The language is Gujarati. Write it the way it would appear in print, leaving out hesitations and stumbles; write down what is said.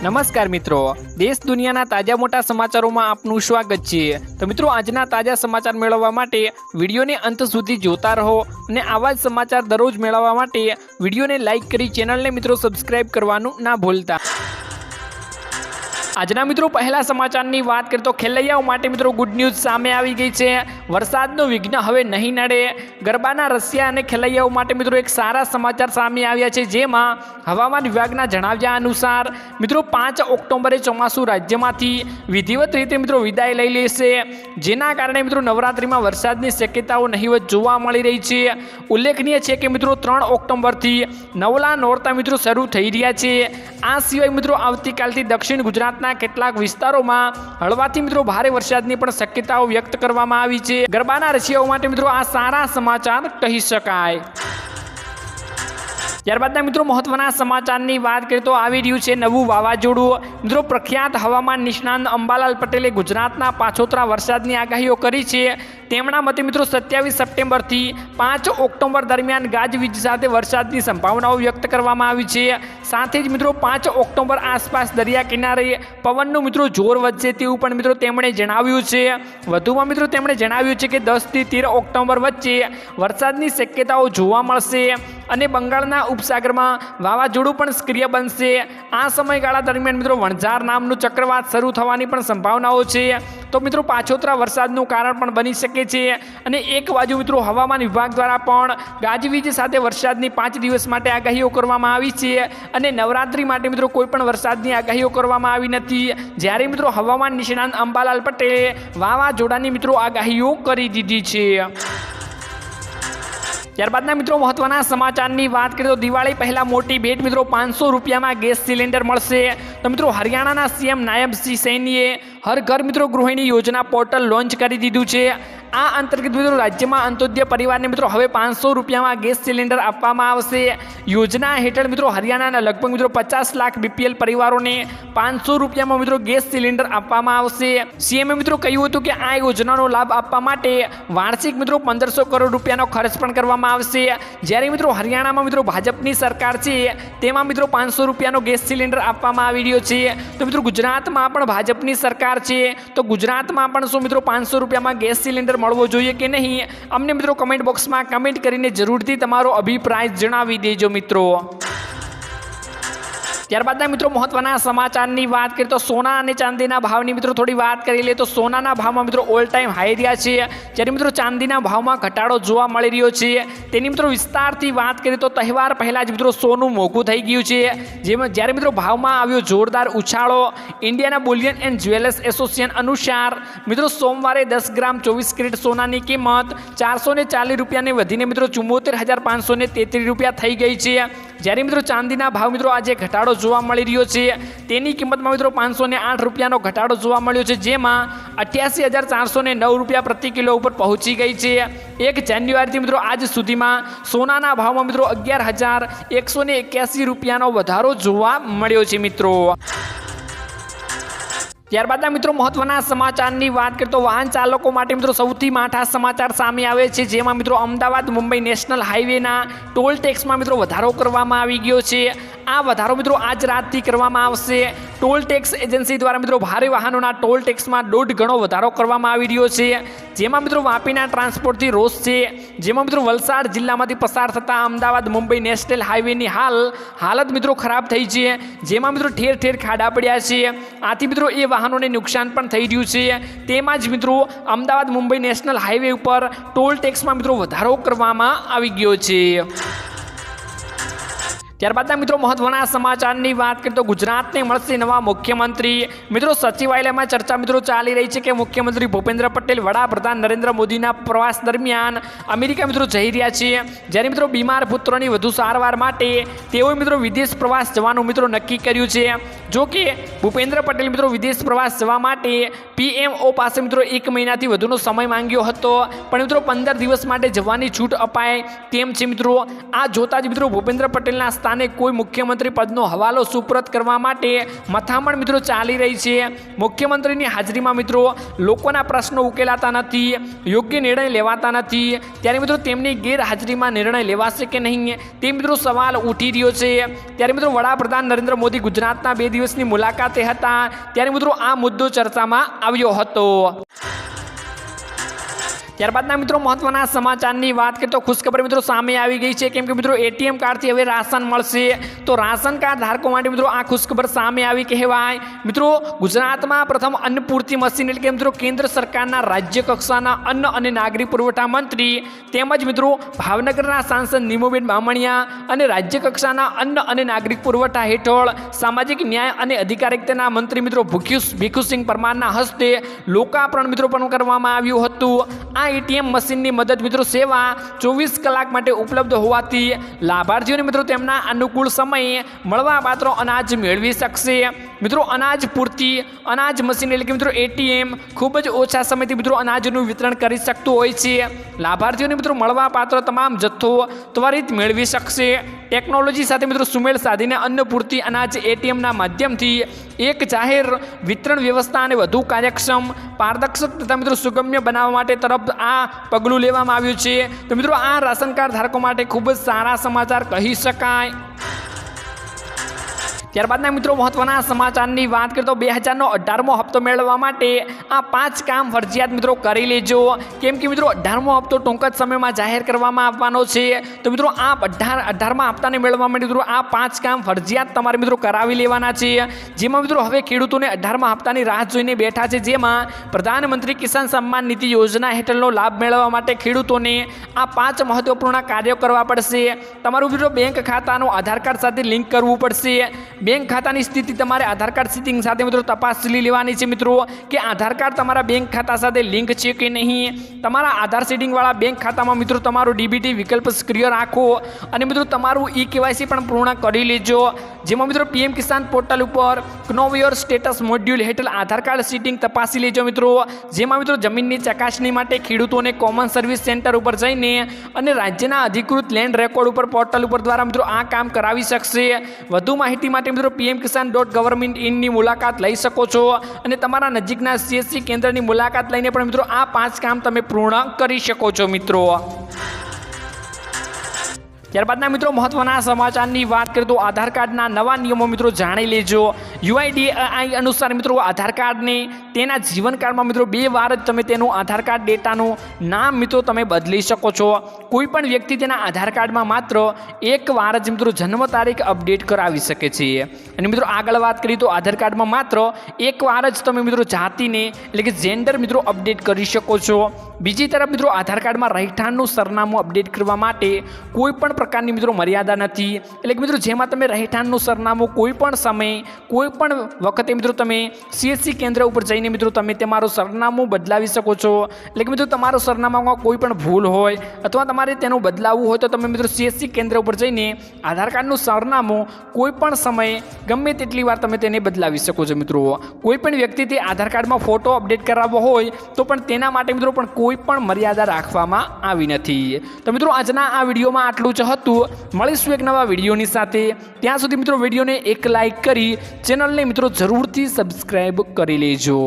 નમસ્કાર મિત્રો, દેશ દુનિયાના તાજા મોટા સમાચારોમાં આપનું સ્વાગત છે। તો મિત્રો, આજના તાજા સમાચાર મેળવવા માટે વિડીયોને અંત સુધી જોતા રહો અને આવા જ સમાચાર દરરોજ મેળવવા માટે વિડીયોને લાઇક કરી ચેનલને મિત્રો સબસ્ક્રાઇબ કરવાનું ના ભૂલતા। આજના મિત્રો પહેલા સમાચારની વાત કરીએ તો ખેલૈયાઓ માટે મિત્રો ગુડ ન્યૂઝ સામે આવી ગઈ છે। વરસાદનું વિઘ્ન હવે નહીં નડે। ગરબાના રસિયા અને ખેલૈયાઓ માટે મિત્રો એક સારા સમાચાર સામે આવ્યા છે, જેમાં હવામાન વિભાગના જણાવ્યા અનુસાર મિત્રો 5 ઓક્ટોબરે ચોમાસું રાજ્યમાંથી વિધિવત રીતે મિત્રો વિદાય લઈ લેશે, જેના કારણે મિત્રો નવરાત્રિમાં વરસાદની શક્યતાઓ નહીવત જોવા મળી રહી છે। ઉલ્લેખનીય છે કે મિત્રો 3 ઓક્ટોબરથી નવલા નોરતા મિત્રો શરૂ થઈ રહ્યા છે। આ સિવાય મિત્રો આવતીકાલથી દક્ષિણ ગુજરાતના કેટલાક વિસ્તારોમાં હળવાથી મિત્રો ભારે વરસાદની પણ શક્યતાઓ વ્યક્ત કરવામાં આવી છે। ગરબાના રસિયાઓ માટે મિત્રો આ સારા સમાચાર કહી શકાય। ત્યારબાદના મિત્રો મહત્વના સમાચારની વાત કરીએ તો આવી રહ્યું છે નવું વાવાઝોડું। મિત્રો પ્રખ્યાત હવામાન નિષ્ણાત અંબાલાલ પટેલે ગુજરાતના પાછોતરા વરસાદની આગાહીઓ કરી છે। તેમના મતે મિત્રો 27 સપ્ટેમ્બરથી 5 ઓક્ટોબર દરમિયાન ગાજવીજ સાથે વરસાદની સંભાવનાઓ વ્યક્ત કરવામાં આવી છે। સાથે જ મિત્રો 5 ઓક્ટોબર આસપાસ દરિયા કિનારે પવનનું મિત્રો જોર વધશે તેવું પણ મિત્રો તેમણે જણાવ્યું છે। વધુમાં મિત્રો તેમણે જણાવ્યું છે કે 10 થી 13 ઓક્ટોબર વચ્ચે વરસાદની શક્યતાઓ જોવા મળશે અને બંગાળના ઉપસાગરમાં વાવાઝોડું પણ સક્રિય બનશે। આ સમયગાળા દરમિયાન મિત્રો વણઝાર નામનું ચક્રવાત શરૂ થવાની પણ સંભાવનાઓ છે, તો મિત્રો પાછોતરા વરસાદનું કારણ પણ બની શકે છે। અને એક બાજુ મિત્રો હવામાન વિભાગ દ્વારા પણ ગાજવીજ સાથે વરસાદની 5 દિવસ માટે આગાહીઓ કરવામાં આવી છે અને નવરાત્રિ માટે મિત્રો કોઈ પણ વરસાદની આગાહીઓ કરવામાં આવી નથી, જ્યારે મિત્રો હવામાન નિષ્ણાત અંબાલાલ પટેલે વાવાઝોડાની મિત્રો આગાહીઓ કરી દીધી છે। ત્યારબાદના મિત્રો મહત્વના સમાચારની વાત કરીએ તો દિવાળી પહેલા મોટી ભેટ મિત્રો 500 રૂપિયામાં ગેસ સિલિન્ડર મળશે। તો મિત્રો હરિયાણાના સીએમ નાયબસિંહ સૈનીએ હર ઘર મિત્રો ગૃહિણી યોજના પોર્ટલ લોન્ચ કરી દીધું છે। આ અંતર્ગત મિત્રો રાજ્યમાં અંત્યોદય પરિવારને મિત્રો હવે 500 રૂપિયામાં ગેસ સિલિન્ડર આપવામાં આવશે। યોજના હેઠળ મિત્રો હરિયાણાના લગભગ મિત્રો 50 લાખ બીપીએલ પરિવારોને 500 રૂપિયામાં મિત્રો ગેસ સિલિન્ડર આપવામાં આવશે। સીએમએ મિત્રો કહ્યું હતું કે આ યોજનાનો લાભ આપવા માટે વાર્ષિક મિત્રો 1500 કરોડ રૂપિયાનો ખર્ચ પણ કરવામાં આવશે। જ્યારે મિત્રો હરિયાણામાં મિત્રો ભાજપની સરકાર છે, તેમાં મિત્રો 500 રૂપિયાનો ગેસ સિલિન્ડર આપવામાં આવી રહ્યો છે। તો મિત્રો ગુજરાતમાં પણ ભાજપની સરકાર છે, તો ગુજરાતમાં પણ શું મિત્રો 500 રૂપિયામાં ગેસ સિલિન્ડર મળવો જોઈએ કે નહીં? અમને મિત્રો કમેન્ટ બોક્સમાં કમેન્ટ કરીને જરૂરથી તમારો અભિપ્રાય જણાવી દેજો મિત્રો। ત્યારબાદના મિત્રો મહત્વના સમાચારની વાત કરીએ તો સોના અને ચાંદીના ભાવની મિત્રો થોડી વાત કરી લે તો સોનાના ભાવમાં મિત્રો ઓલ ટાઈમ હાઈ રહ્યા છે, જ્યારે મિત્રો ચાંદીના ભાવમાં ઘટાડો જોવા મળી રહ્યો છે। તેની મિત્રો વિસ્તારથી વાત કરીએ તો તહેવાર પહેલાં જ મિત્રો સોનું મોંઘું થઈ ગયું છે, જેમાં જ્યારે મિત્રો ભાવમાં આવ્યો જોરદાર ઉછાળો। ઇન્ડિયાના બુલિયન એન્ડ જ્વેલર્સ એસોસિએશન અનુસાર મિત્રો સોમવારે 10 ગ્રામ 24 કેરેટ સોનાની કિંમત 440 રૂપિયાને વધીને મિત્રો 74,533 રૂપિયા થઈ ગઈ છે, જ્યારે મિત્રો ચાંદીના ભાવ મિત્રો આજે ઘટાડો જોવા મળી રહ્યો છે। તેની કિંમતમાં મિત્રો 508 રૂપિયાનો ઘટાડો જોવા મળ્યો છે, જેમાં 88,409 રૂપિયા પ્રતિ કિલો ઉપર પહોંચી ગઈ છે। 1 જાન્યુઆરીથી મિત્રો આજ સુધીમાં સોનાના ભાવમાં મિત્રો 11,181 રૂપિયાનો વધારો જોવા મળ્યો છે મિત્રો। ત્યારબાદના મિત્રો મહત્વના સમાચારની વાત કરીએ તો વાહન ચાલકો માટે મિત્રો સૌથી માઠા સમાચાર સામે આવે છે, જેમાં મિત્રો અમદાવાદ મુંબઈ નેશનલ હાઈવેના ટોલ ટેક્સમાં મિત્રો વધારો કરવામાં આવી ગયો છે। આ વધારો મિત્રો આજ રાતથી કરવામાં આવશે। ટોલ ટેક્સ એજન્સી દ્વારા મિત્રો ભારે વાહનોના ટોલ ટેક્સમાં 1.5 ગણો વધારો કરવામાં આવી રહ્યો છે, જેમાં મિત્રો વાપીના ટ્રાન્સપોર્ટથી રોષ છે, જેમાં મિત્રો વલસાડ જિલ્લામાંથી પસાર થતા અમદાવાદ મુંબઈ નેશનલ હાઈવેની હાલત મિત્રો ખરાબ થઈ છે, જેમાં મિત્રો ઠેર ઠેર ખાડા પડ્યા છે। આથી મિત્રો એ વાહનોને નુકસાન પણ થઈ રહ્યું છે। તેમાં જ મિત્રો અમદાવાદ મુંબઈ નેશનલ હાઈવે ઉપર ટોલ ટેક્સમાં મિત્રો વધારો કરવામાં આવી ગયો છે। ત્યારબાદના મિત્રો મહત્વના સમાચારની વાત કરીએ તો ગુજરાતને મળશે નવા મુખ્યમંત્રી। મિત્રો સચિવાલયમાં ચર્ચા મિત્રો ચાલી રહી છે કે મુખ્યમંત્રી ભૂપેન્દ્ર પટેલ વડાપ્રધાન નરેન્દ્ર મોદીના પ્રવાસ દરમિયાન અમેરિકા મિત્રો જઈ રહ્યા છે, જ્યારે મિત્રો બીમાર પુત્રોની વધુ સારવાર માટે તેઓએ મિત્રો વિદેશ પ્રવાસ જવાનું મિત્રો નક્કી કર્યું છે। જો કે ભૂપેન્દ્ર પટેલ મિત્રો વિદેશ પ્રવાસ જવા માટે પીએમઓ પાસે મિત્રો 1 મહિનાથી વધુનો સમય માંગ્યો હતો, પણ મિત્રો 15 દિવસ માટે જવાની છૂટ અપાય તેમ છે મિત્રો। આ જોતા જ મિત્રો ભૂપેન્દ્ર પટેલના સ્થાને કોઈ મુખ્યમંત્રી પદનો હવાલો સુપ્રત કરવા માટે મથામણ મિત્રો ચાલી રહી છે। મુખ્યમંત્રીની હાજરીમાં મિત્રો લોકોના પ્રશ્નો ઉકેલાતા નથી, યોગ્ય નિર્ણય લેવાતા નથી, ત્યારે મિત્રો તેમની ગેરહાજરીમાં નિર્ણય લેવાશે કે નહીં તે મિત્રો સવાલ ઉઠી રહ્યો છે। ત્યારે મિત્રો વડાપ્રધાન નરેન્દ્ર મોદી ગુજરાતના 2 દિવસની મુલાકાતે હતા, ત્યારે મિત્રો આ મુદ્દો ચર્ચામાં આવ્યો હતો। ત્યારબાદના મિત્રો મહત્વના સમાચારની વાત કરીએ તો ખુશખબર મિત્રો સામે આવી ગઈ છે, કેમ કે મિત્રો એટીએમ કાર્ડથી હવે રાશન મળશે। તો રાશન કાર્ડ ધારકો માટે મિત્રો આ ખુશખબર સામે આવી કહેવાય। મિત્રો ગુજરાતમાં પ્રથમ અન્ન પૂર્તિ મશીન એટલે કે મિત્રો કેન્દ્ર સરકારના રાજ્ય કક્ષાના અન્ન અને નાગરિક પુરવઠા મંત્રી તેમજ મિત્રો ભાવનગરના સાંસદ નીમુબેન બામણિયા અને રાજ્ય કક્ષાના અન્ન અને નાગરિક પુરવઠા હેઠળ સામાજિક ન્યાય અને અધિકારિતાના મંત્રી મિત્રો ભીખુસિંહ પરમારના હસ્તે લોકાર્પણ મિત્રો પણ કરવામાં આવ્યું હતું। આ એટીએમ મશીનની મદદ મિત્રો સેવા 24 કલાક માટે ઉપલબ્ધ હોવાથી લાભાર્થીઓને મિત્રો તેમના અનુકૂળ સમયે મળવાપાત્ર અનાજ મેળવી શકશે। મિત્રો અનાજ પૂર્તિ અનાજ મશીન એટલે કે મિત્રો એટીએમ ખૂબ જ ઓછા સમયથી મિત્રો અનાજનું વિતરણ કરી શકતું હોય છે। લાભાર્થીઓને મિત્રો મળવાપાત્ર તમામ જથ્થો ત્વરિત મેળવી શકશે। ટેકનોલોજી સાથે મિત્રો સુમેળ સાધીને અન્ન પૂર્તિ અનાજ એટીએમના માધ્યમથી એક જાહેર વિતરણ વ્યવસ્થા અને વધુ કાર્યક્ષમ, પારદર્શક તથા મિત્રો સુગમ્ય બનાવવા માટે તરફ આ પગલું લેવામાં આવ્યું છે। તો મિત્રો આ રાશન કાર્ડ ધારકો માટે ખૂબ જ સારા સમાચાર કહી શકાય। ત્યારબાદના મિત્રો મહત્વના સમાચારની વાત કરીએ તો 2018મો હપ્તો મેળવવા માટે આ 5 કામ ફરજિયાત મિત્રો કરી લેજો, કેમ કે મિત્રો 18મો હપ્તો ટૂંક જ સમયમાં જાહેર કરવામાં આવવાનો છે। તો મિત્રો આ 18મા હપ્તાને મેળવવા માટે મિત્રો આ 5 કામ ફરજિયાત તમારે મિત્રો કરાવી લેવાના છે, જેમાં મિત્રો હવે ખેડૂતોને 18મા હપ્તાની રાહ જોઈને બેઠા છે, જેમાં પ્રધાનમંત્રી કિસાન સન્માન નિધિ યોજના હેઠળનો લાભ મેળવવા માટે ખેડૂતોને આ 5 મહત્વપૂર્ણ કાર્યો કરવા પડશે। તમારું મિત્રો બેંક ખાતાનું આધાર કાર્ડ સાથે લિંક કરવું પડશે। બેંક ખાતાની સ્થિતિ તમારે આધાર કાર્ડ સેટિંગ સાથે મિત્રો તપાસી લેવાની છે મિત્રો કે આધાર કાર્ડ તમારા બેંક ખાતા સાથે લિંક છે કે નહીં। તમારા આધાર સેટિંગવાળા બેંક ખાતામાં મિત્રો તમારું ડીબીટી વિકલ્પ સક્રિય રાખો અને મિત્રો તમારું ઈ-કેવાયસી પણ પૂર્ણ કરી લેજો, જેમાં મિત્રો પીએમ કિસાન પોર્ટલ ઉપર નો યોર સ્ટેટસ મોડ્યુલ હેઠળ આધાર કાર્ડ સેટિંગ તપાસી લેજો મિત્રો, જેમાં મિત્રો જમીનની ચકાસણી માટે ખેડૂતોને કોમન સર્વિસ સેન્ટર ઉપર જઈને અને રાજ્યના અધિકૃત લેન્ડ રેકોર્ડ ઉપર પોર્ટલ ઉપર દ્વારા મિત્રો આ કામ કરાવી શકશે। વધુ માહિતી માટે મિત્રો pmkisan.government.in ની મુલાકાત લઈ શકો છો અને તમારા નજીકના સીએસસી કેન્દ્રની મુલાકાત લઈને પણ મિત્રો આ 5 કામ તમે પૂર્ણ કરી શકો છો મિત્રો। ત્યારબાદના મિત્રો મહત્વના સમાચારની વાત કરીએ તો આધાર કાર્ડના નવા નિયમો મિત્રો જાણી લેજો। UIDAI અનુસાર મિત્રો આધાર કાર્ડને તેના જીવનકાળમાં મિત્રો 2 વાર જ તમે તેનું આધાર કાર્ડ ડેટાનું નામ મિત્રો તમે બદલી શકો છો। કોઈ પણ વ્યક્તિ તેના આધાર કાર્ડમાં માત્ર 1 વાર જ મિત્રો જન્મ તારીખ અપડેટ કરાવી શકે છે। અને મિત્રો આગળ વાત કરીએ તો આધાર કાર્ડમાં માત્ર 1 વાર જ તમે મિત્રો જાતિને એટલે કે જેન્ડર મિત્રો અપડેટ કરી શકો છો। બીજી તરફ મિત્રો આધાર કાર્ડમાં રહેઠાણનું સરનામું અપડેટ કરવા માટે કોઈ પણ પ્રકારની મિત્રો મર્યાદા નથી, એટલે કે મિત્રો જેમાં તમે રહેઠાણનું સરનામું કોઈ પણ સમયે કોઈ પણ વખતે મિત્રો તમે સીએસસી કેન્દ્ર ઉપર જઈને મિત્રો તમે તમારું સરનામું બદલાવી શકો છો। એટલે કે મિત્રો તમારું સરનામામાં કોઈ પણ ભૂલ હોય અથવા તમારે તેનું બદલાવવું હોય તો તમે મિત્રો સીએસસી કેન્દ્ર ઉપર જઈને આધાર કાર્ડનું સરનામું કોઈ પણ સમયે ગમે તેટલી વાર તમે તેને બદલાવી શકો છો મિત્રો। કોઈ પણ વ્યક્તિથી આધાર કાર્ડમાં ફોટો અપડેટ કરાવવો હોય તો પણ તેના માટે મિત્રો પણ કોઈ પણ મર્યાદા રાખવામાં આવી નથી। તો મિત્રો આજના આ વિડીયોમાં આટલું જ હતું। મળીશું એક નવા વિડીયોની સાથે, ત્યાં સુધી મિત્રો વિડીયોને એક લાઈક કરી ચેનલને મિત્રો જરૂરથી સબસ્ક્રાઈબ કરી લેજો।